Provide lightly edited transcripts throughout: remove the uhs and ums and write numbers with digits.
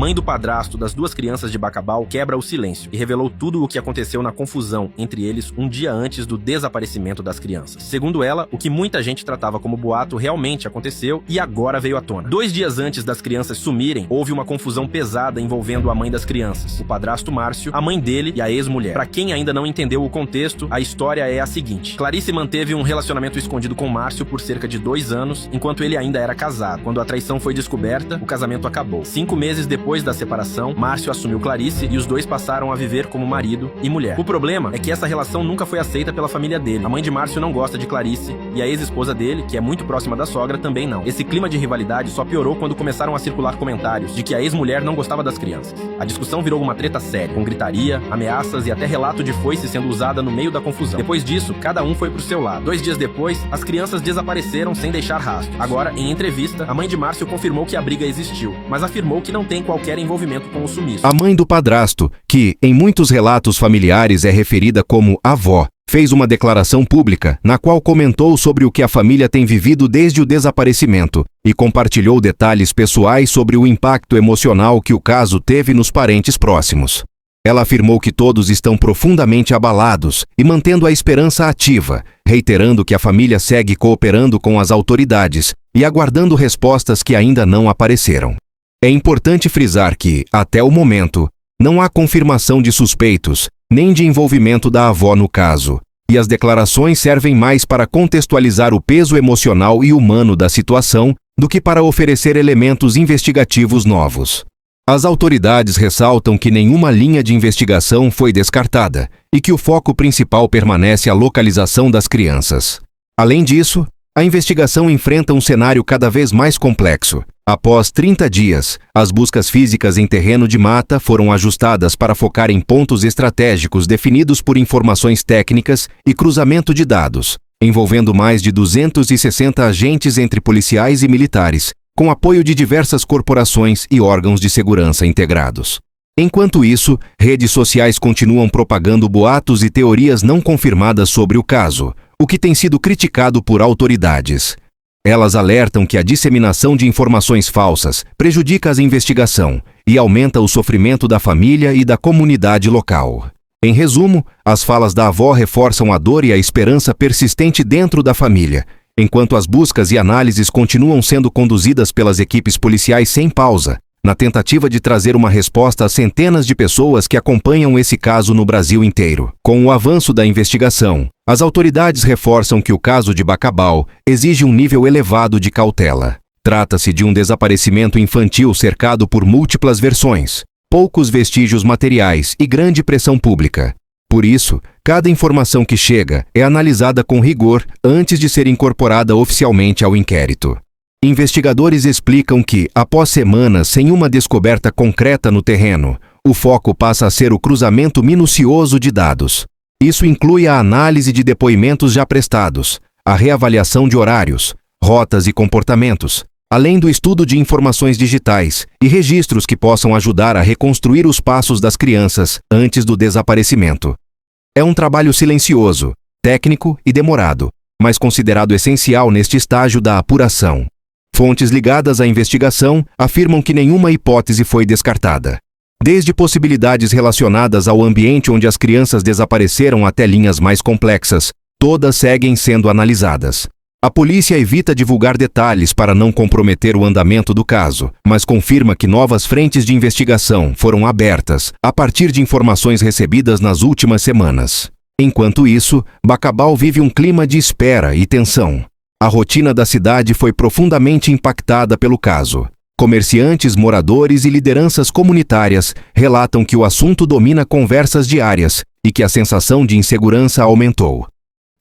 mãe do padrasto das duas crianças de Bacabal quebra o silêncio e revelou tudo o que aconteceu na confusão entre eles um dia antes do desaparecimento das crianças. Segundo ela, o que muita gente tratava como boato realmente aconteceu e agora veio à tona. 2 dias antes das crianças sumirem, houve uma confusão pesada envolvendo a mãe das crianças, o padrasto Márcio, a mãe dele e a ex-mulher. Pra quem ainda não entendeu o contexto, a história é a seguinte: Clarice manteve um relacionamento escondido com Márcio por cerca de 2 anos, enquanto ele ainda era casado. Quando a traição foi descoberta, o casamento acabou. 5 meses depois da separação, Márcio assumiu Clarice e os dois passaram a viver como marido e mulher. O problema é que essa relação nunca foi aceita pela família dele. A mãe de Márcio não gosta de Clarice e a ex-esposa dele, que é muito próxima da sogra, também não. Esse clima de rivalidade só piorou quando começaram a circular comentários de que a ex-mulher não gostava das crianças. A discussão virou uma treta séria, com gritaria, ameaças e até relato de foice sendo usada no meio da confusão. Depois disso, cada um foi pro seu lado. 2 dias depois, as crianças desapareceram sem deixar rastro. Agora, em entrevista, a mãe de Márcio confirmou que a briga existiu, mas afirmou que não tem qualquer envolvimento com o sumiço. A mãe do padrasto, que em muitos relatos familiares é referida como avó, fez uma declaração pública na qual comentou sobre o que a família tem vivido desde o desaparecimento e compartilhou detalhes pessoais sobre o impacto emocional que o caso teve nos parentes próximos. Ela afirmou que todos estão profundamente abalados e mantendo a esperança ativa, reiterando que a família segue cooperando com as autoridades e aguardando respostas que ainda não apareceram. É importante frisar que, até o momento, não há confirmação de suspeitos, nem de envolvimento da avó no caso, e as declarações servem mais para contextualizar o peso emocional e humano da situação do que para oferecer elementos investigativos novos. As autoridades ressaltam que nenhuma linha de investigação foi descartada e que o foco principal permanece a localização das crianças. Além disso, a investigação enfrenta um cenário cada vez mais complexo. Após 30 dias, as buscas físicas em terreno de mata foram ajustadas para focar em pontos estratégicos definidos por informações técnicas e cruzamento de dados, envolvendo mais de 260 agentes entre policiais e militares, com apoio de diversas corporações e órgãos de segurança integrados. Enquanto isso, redes sociais continuam propagando boatos e teorias não confirmadas sobre o caso, o que tem sido criticado por autoridades. Elas alertam que a disseminação de informações falsas prejudica a investigação e aumenta o sofrimento da família e da comunidade local. Em resumo, as falas da avó reforçam a dor e a esperança persistente dentro da família, enquanto as buscas e análises continuam sendo conduzidas pelas equipes policiais sem pausa, na tentativa de trazer uma resposta às centenas de pessoas que acompanham esse caso no Brasil inteiro. Com o avanço da investigação, as autoridades reforçam que o caso de Bacabal exige um nível elevado de cautela. Trata-se de um desaparecimento infantil cercado por múltiplas versões, poucos vestígios materiais e grande pressão pública. Por isso, cada informação que chega é analisada com rigor antes de ser incorporada oficialmente ao inquérito. Investigadores explicam que, após semanas sem uma descoberta concreta no terreno, o foco passa a ser o cruzamento minucioso de dados. Isso inclui a análise de depoimentos já prestados, a reavaliação de horários, rotas e comportamentos, além do estudo de informações digitais e registros que possam ajudar a reconstruir os passos das crianças antes do desaparecimento. É um trabalho silencioso, técnico e demorado, mas considerado essencial neste estágio da apuração. Fontes ligadas à investigação afirmam que nenhuma hipótese foi descartada. Desde possibilidades relacionadas ao ambiente onde as crianças desapareceram até linhas mais complexas, todas seguem sendo analisadas. A polícia evita divulgar detalhes para não comprometer o andamento do caso, mas confirma que novas frentes de investigação foram abertas a partir de informações recebidas nas últimas semanas. Enquanto isso, Bacabal vive um clima de espera e tensão. A rotina da cidade foi profundamente impactada pelo caso. Comerciantes, moradores e lideranças comunitárias relatam que o assunto domina conversas diárias e que a sensação de insegurança aumentou.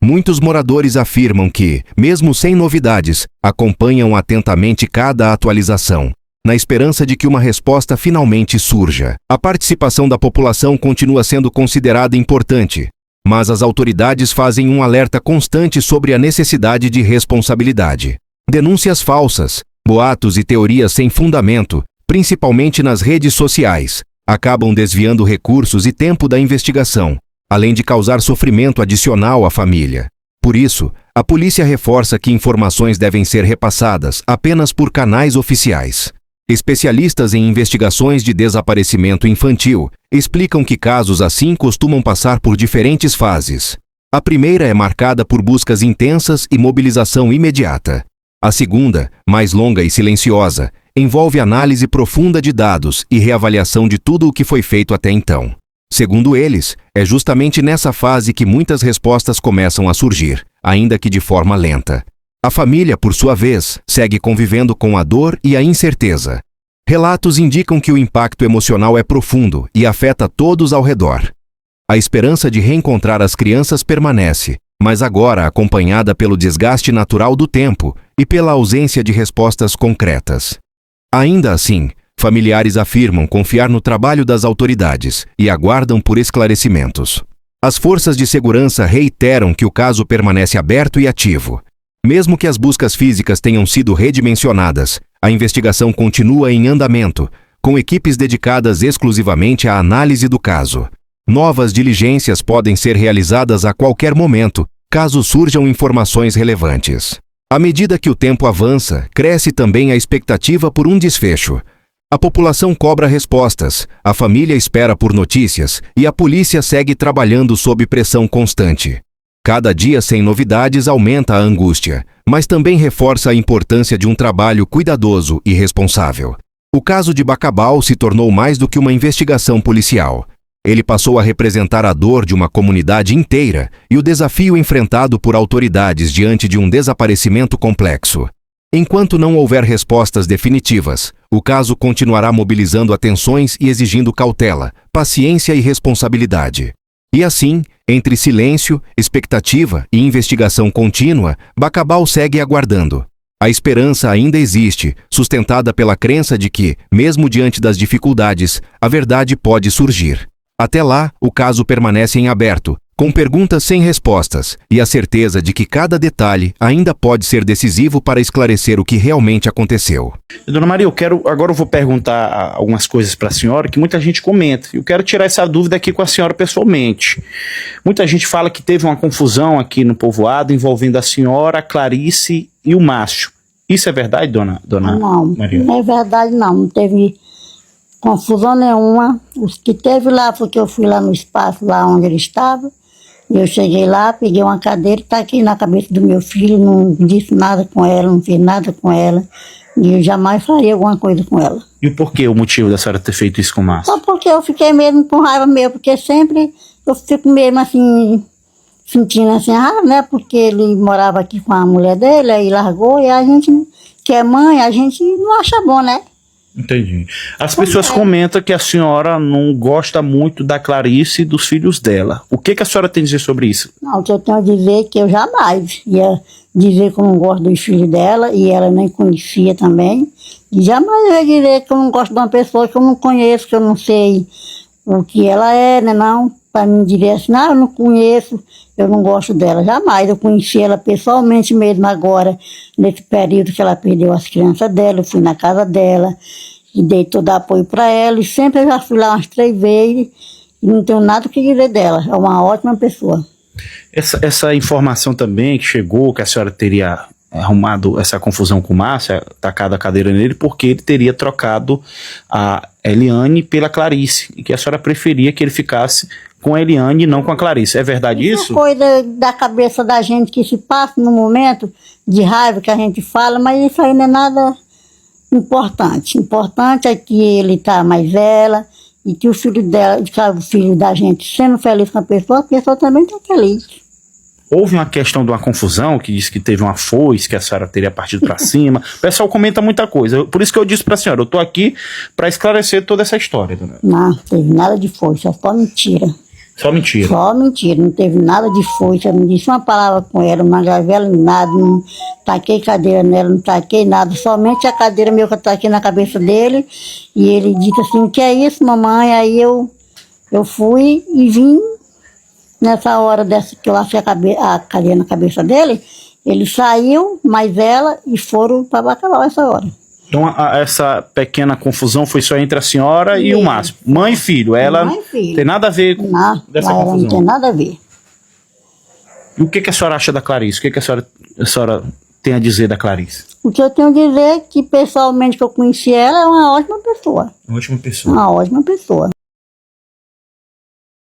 Muitos moradores afirmam que, mesmo sem novidades, acompanham atentamente cada atualização, na esperança de que uma resposta finalmente surja. A participação da população continua sendo considerada importante, mas as autoridades fazem um alerta constante sobre a necessidade de responsabilidade. Denúncias falsas, boatos e teorias sem fundamento, principalmente nas redes sociais, acabam desviando recursos e tempo da investigação, além de causar sofrimento adicional à família. Por isso, a polícia reforça que informações devem ser repassadas apenas por canais oficiais. Especialistas em investigações de desaparecimento infantil explicam que casos assim costumam passar por diferentes fases. A primeira é marcada por buscas intensas e mobilização imediata. A segunda, mais longa e silenciosa, envolve análise profunda de dados e reavaliação de tudo o que foi feito até então. Segundo eles, é justamente nessa fase que muitas respostas começam a surgir, ainda que de forma lenta. A família, por sua vez, segue convivendo com a dor e a incerteza. Relatos indicam que o impacto emocional é profundo e afeta todos ao redor. A esperança de reencontrar as crianças permanece, mas agora acompanhada pelo desgaste natural do tempo e pela ausência de respostas concretas. Ainda assim, familiares afirmam confiar no trabalho das autoridades e aguardam por esclarecimentos. As forças de segurança reiteram que o caso permanece aberto e ativo. Mesmo que as buscas físicas tenham sido redimensionadas, a investigação continua em andamento, com equipes dedicadas exclusivamente à análise do caso. Novas diligências podem ser realizadas a qualquer momento, caso surjam informações relevantes. À medida que o tempo avança, cresce também a expectativa por um desfecho. A população cobra respostas, a família espera por notícias e a polícia segue trabalhando sob pressão constante. Cada dia sem novidades aumenta a angústia, mas também reforça a importância de um trabalho cuidadoso e responsável. O caso de Bacabal se tornou mais do que uma investigação policial. Ele passou a representar a dor de uma comunidade inteira e o desafio enfrentado por autoridades diante de um desaparecimento complexo. Enquanto não houver respostas definitivas, o caso continuará mobilizando atenções e exigindo cautela, paciência e responsabilidade. E assim, entre silêncio, expectativa e investigação contínua, Bacabal segue aguardando. A esperança ainda existe, sustentada pela crença de que, mesmo diante das dificuldades, a verdade pode surgir. Até lá, o caso permanece em aberto, com perguntas sem respostas, e a certeza de que cada detalhe ainda pode ser decisivo para esclarecer o que realmente aconteceu. Dona Maria, agora eu vou perguntar algumas coisas para a senhora que muita gente comenta. Eu quero tirar essa dúvida aqui com a senhora pessoalmente. Muita gente fala que teve uma confusão aqui no povoado envolvendo a senhora, a Clarice e o Márcio. Isso é verdade, dona Maria? Não é verdade não. Não teve confusão nenhuma. Os que teve lá foi que eu fui lá no espaço, lá onde ele estava. Eu cheguei lá, peguei uma cadeira, tá aqui na cabeça do meu filho, não disse nada com ela, não fiz nada com ela. E eu jamais faria alguma coisa com ela. E o porquê, o motivo da senhora ter feito isso com o Márcio? Só porque eu fiquei mesmo com raiva mesmo, porque sempre eu fico mesmo assim, sentindo assim, né? Porque ele morava aqui com a mulher dele, aí largou, e a gente, que é mãe, a gente não acha bom, né? Entendi. As pessoas comentam que a senhora não gosta muito da Clarice e dos filhos dela. O que a senhora tem a dizer sobre isso? Não, o que eu tenho a dizer é que eu jamais ia dizer que eu não gosto dos filhos dela, e ela nem conhecia também. E jamais eu ia dizer que eu não gosto de uma pessoa que eu não conheço, que eu não sei o que ela é, né, não? Para mim dizer assim, eu não conheço, eu não gosto dela. Jamais. Eu conheci ela pessoalmente mesmo agora, nesse período que ela perdeu as crianças dela. Eu fui na casa dela e dei todo apoio para ela. E sempre eu já fui lá umas 3 vezes e não tenho nada o que dizer dela. É uma ótima pessoa. Essa informação também que chegou, que a senhora teria arrumado essa confusão com o Márcio, tacado a cadeira nele, porque ele teria trocado a Eliane pela Clarice, e que a senhora preferia que ele ficasse com a Eliane e não com a Clarice. É verdade isso? É coisa da cabeça da gente que se passa no momento de raiva que a gente fala, mas isso aí não é nada importante. Importante é que ele está mais ela, e que o filho dela, o filho da gente sendo feliz com a pessoa também está feliz. Houve uma questão de uma confusão, que disse que teve uma foice, que a senhora teria partido para cima. O pessoal comenta muita coisa. Por isso que eu disse para a senhora, eu estou aqui para esclarecer toda essa história. Dona. Não, teve nada de foice, é só mentira. Só mentira? Só mentira, não teve nada de foice, eu não disse uma palavra com ela, não agravei ela em nada, não taquei cadeira nela, não taquei nada, somente a cadeira meu que eu taquei na cabeça dele, e ele disse assim, que é isso, mamãe? Aí eu fui e vim. Nessa hora dessa que eu achei a cadeira na cabeça dele, ele saiu, mais ela, e foram para Bacabal essa hora. Então essa pequena confusão foi só entre a senhora e o Márcio. Mãe e filho. Ela mãe e filho. Tem nada a ver com dessa confusão. Não tem nada a ver. E o que a senhora acha da Clarice? O que a senhora tem a dizer da Clarice? O que eu tenho a dizer é que, pessoalmente, que eu conheci ela, é uma ótima pessoa. Ótima pessoa. Uma ótima pessoa.